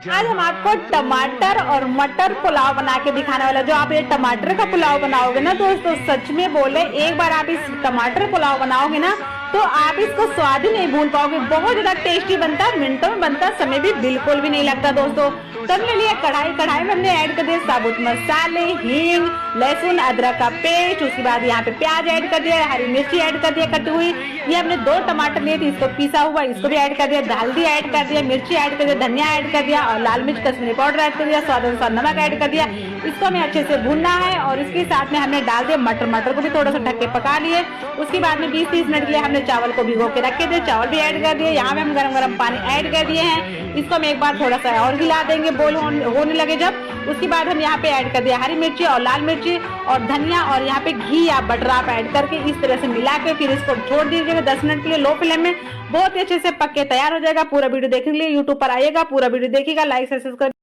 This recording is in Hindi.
आज हम आपको टमाटर और मटर पुलाव बना के दिखाने वाला। जो आप ये टमाटर का पुलाव बनाओगे ना दोस्तों, सच में बोले एक बार आप इस टमाटर पुलाव बनाओगे ना तो आप इसको स्वाद ही नहीं भूल पाओगे। बहुत ज्यादा टेस्टी बनता है, मिनटों में बनता है, समय भी बिल्कुल भी नहीं लगता दोस्तों। तब ले लिया कढ़ाई में हमने ऐड कर दिया साबुत मसाले, हींग, लहसुन, अदरक का पेस्ट। उसके बाद यहाँ पे प्याज ऐड कर दिया, हरी मिर्ची ऐड कर दिया कटी हुई। ये हमने 2 टमाटर लिए थे, इसको पीसा हुआ, इसको भी ऐड कर दिया। हल्दी ऐड कर दिया, मिर्ची ऐड कर दिया, धनिया ऐड कर दिया और लाल मिर्च कश्मीरी पाउडर ऐड कर दिया, स्वाद अनुसार नमक ऐड कर दिया। इसको हमें अच्छे से भूनना है और इसके साथ में हमने डाल दिया मटर को भी थोड़ा सा ढक के पका लिए। उसके बाद में 20-30 मिनट के लिए हमने चावल को भिगो के रखे थे, चावल भी ऐड कर दिए। यहाँ पे हम गरम पानी ऐड कर दिए हैं। इसको हम एक बार थोड़ा सा और हिला देंगे, बोल होने लगे जब। उसके बाद हम यहाँ पे ऐड कर दिया हरी मिर्ची और लाल मिर्ची और धनिया और यहाँ पे घी या बटर आप ऐड करके इस तरह से मिला के फिर इसको छोड़ दीजिएगा 10 मिनट के लिए लो फ्लेम में। बहुत ही अच्छे से पक के तैयार हो जाएगा। पूरा वीडियो देखने के लिए यूट्यूब पर आइएगा, पूरा वीडियो देखिएगा, लाइक सब्सक्राइब